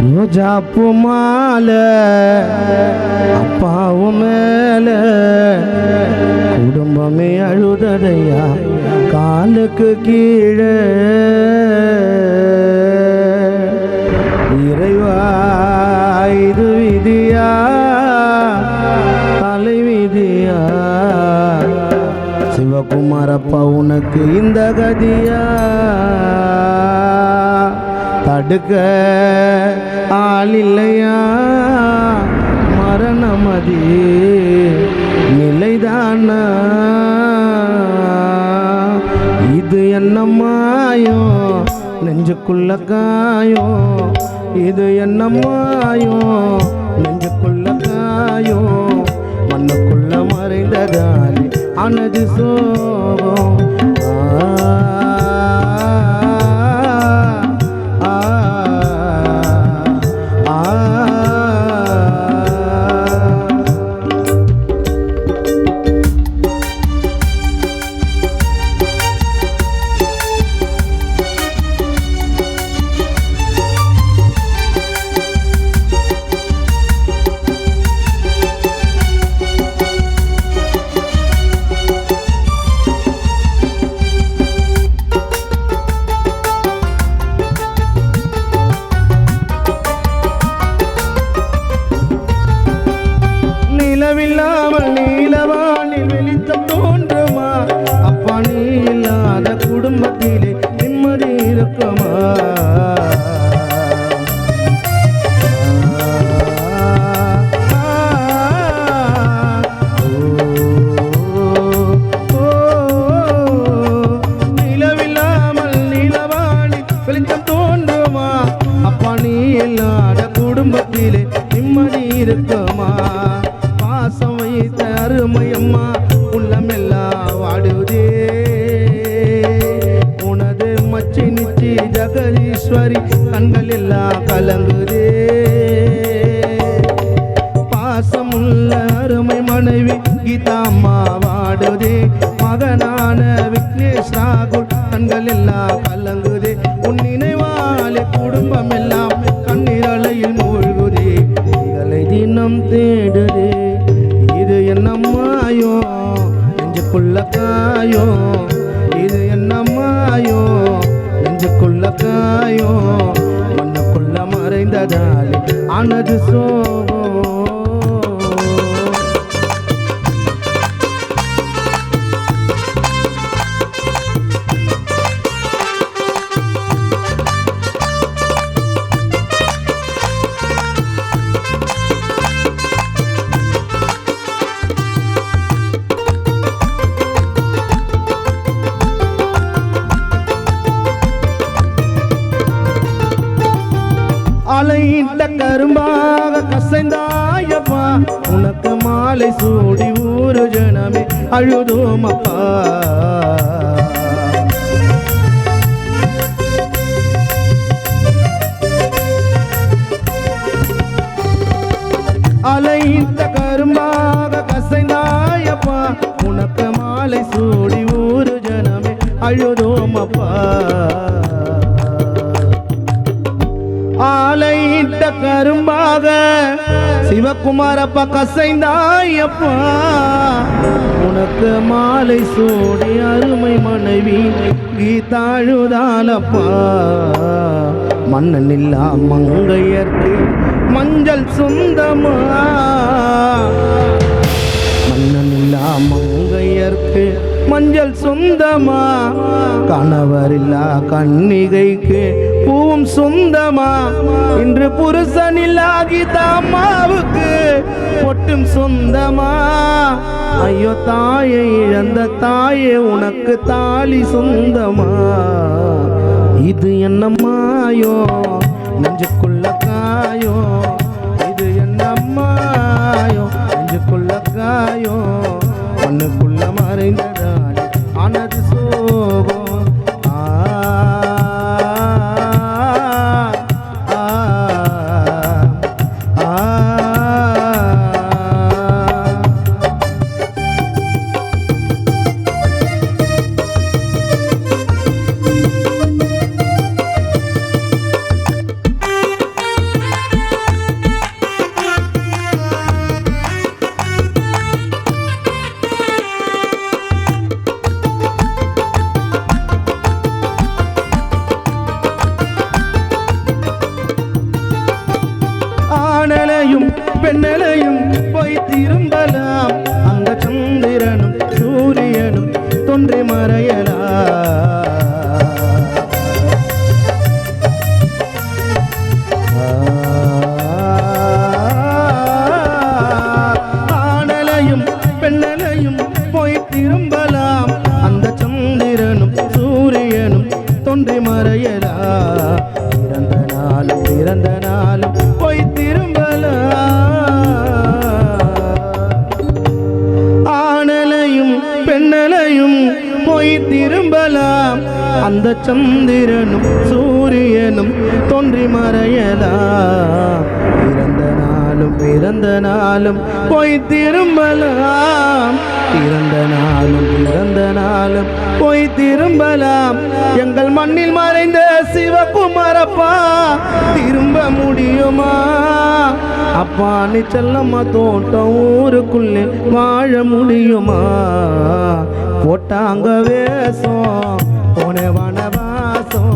ரோஜாப்பு மாலை அப்பாவும் மேல குடும்பமே அழுததையா காலுக்கு கீழே இறைவா இது விதியா தலை விதியா சிவகுமாரப்பா உனக்கு இந்த கதியா தடுக்க ஆள் இல்லையா மரணமதி நிலைதானா இது என்ன மாயம் நெஞ்சுக்குள்ள காயம் இது என்ன மாயம் நெஞ்சுக்குள்ள காயம் மண்ணுக்குள்ள மறைந்ததாலே ஆனது சோகம் நிலவில்லாமல் நீலவானில் வெளிச்சம் தோன்றுமா அப்பா நீ இல்லாத குடும்பத்திலே நிம்மதி இருக்குமா நிலவில்லாமல் நீலவானில் வெளிச்சம் தோன்றுமா அப்பா நீ இல்லாத குடும்பத்திலே நிம்மதி இருக்குமா பாசம் வைத்த அருமையம்மா உள்ளமெல்லாம் வாடுவதே உனது மச்சி நிச்சி ஜெகதீஸ்வரி கண்கள் எல்லாம் கலங்குதே பாசமுள்ள அருமை மனைவி கீதாம்மா வாடுவதே மகனான விக்னேஷ் ராகுல் கண்கள் எல்லாம் கலங்குதே உன் நினைவாலே குடும்பம் எல்லாம் கண்ணீர் அலையில் மூழ்குதே நீங்களை தினம் தேடுதே இது என்ன மாயோ நெஞ்சுக்குள்ள காயோ இது என்ன மாயோ நெஞ்சுக்குள்ள காயோ மண்ணுக்குள்ள மறைந்ததாலே ஆனது சோகம் அலையிட்ட கரும்பாக கசைந்தாயப்பா உனக்கு மாலை சூடி ஊரு ஜனமே அழுதோமப்பா அலையிட்ட கரும்பாக கசைந்தாயப்பா உனக்கு மாலை சூடி ஊரு ஜனமே அழுதோமப்பா ஆலையிட்ட கரும்பாக சிவகுமாரப்பா கசைந்தாயப்பா உனக்கு மாலை சூடி அருமை மனைவி கீதாழுதாலப்பா மன்னனில்லா மங்கையர்க்கு மஞ்சள் சொந்தமா மன்னனில்லா மங்கையர்க்கு மஞ்சள் சொந்தமா கணவரில்லா கன்னிகைக்கு பூவும் சொந்தமா இன்று புருஷனில்லா கீதாம்மாவுக்கு பொட்டும் சொந்தமா ஐயோ தாயை இழந்த தாயே உனக்கு தாலி சொந்தமா இது என்ன மாயோ நெஞ்சுக்குள்ள காயோ இது என்ன மாயோ நெஞ்சுக்குள்ள காயோ மண்ணுக்குள்ள மறைந்ததாலே ஆனது சோகம் பெண்ணலையும் போய் திரும்பலாம் அந்த சந்திரனும் சூரியனும் தோன்றி மறையலாம் ஆணலையும் பெண்ணலையும் போய் திரும்பலாம் அந்த சந்திரனும் சூரியனும் தோன்றி மறையலாம் பிறந்த நாளும் போய் திரும்பலாம் ஆணலையும் பெண்ணலையும் போய் திரும்பலாம் அந்த சந்திரனும் சூரியனும் தோன்றி மறையலாம் பிறந்த நாளும் போய் திரும்பலாம் பிறந்த நாளும் போய் திரும்பலாம் எங்கள் மண்ணில் மறைந்த சிவகுமாரப்பா திரும்ப முடியுமா அப்பா நீ செல்லம்மா தோட்டம் ஊருக்குள்ளே வாழ முடியுமா போட்டாங்க வேஷம் போனே வனவாசம்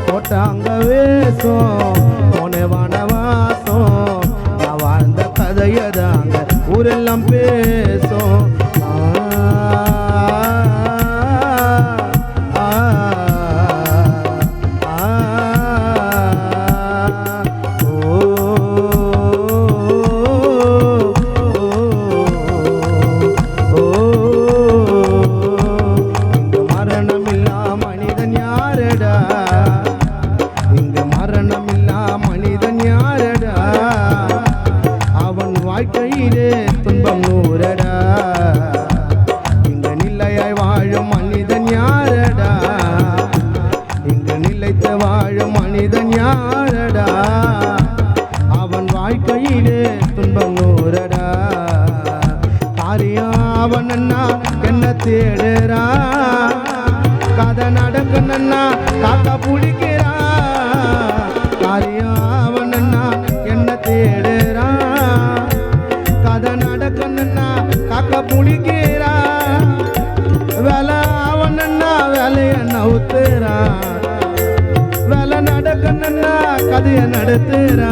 போட்டாங்க வேஷம் போனே வனவாசம் நான் வாழ்ந்த கதையதாங்க ஊரெல்லாம் பேசும் வாழ்க்கையிலே துன்பம் நூறடா இங்கு நிலையாய் வாழும் மனிதன் யாரடா இங்கு நிலைத்து வாழும் மனிதன் யாரடா அவன் வாழ்க்கையிலே துன்பம் நூறடா காரியம் அவன் அண்ணா என்ன தேடுறா கதை நடக்கணுன்னா காக்கா பிடிக்கிறா காரியம் அவன் அண்ணா என்ன தேடுறா கதை நடக்கணுன்னா காக்கா புளிக்கிறா வேலை அவனா வேலைய நவுத்துறா வேலை நடக்கணுன்னா கதைய நடத்துறா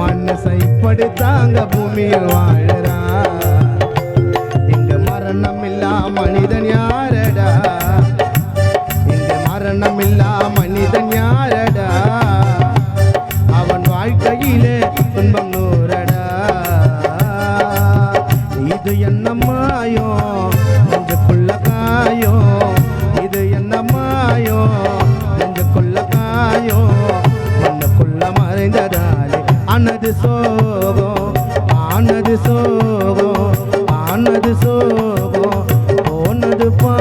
மனசை இப்படித்தாங்க பூமியில் வாழறா இங்க மரணம் இல்லா மனிதன் யாரடா இங்க மரணம் இல்லா மனிதன் யாரடா அவன் வாழ்க்கையிலே துன்பம் நூறடா இது என்ன மாயோ நெஞ்சுக்குள்ள காயோ இது என்ன மாயோ நெஞ்சுக்குள்ள காயோ மண்ணுக்குள்ள மறைந்ததாலே ஆனது சோகம் ஆனது சோகம் ஆனது சோகம் போனது பா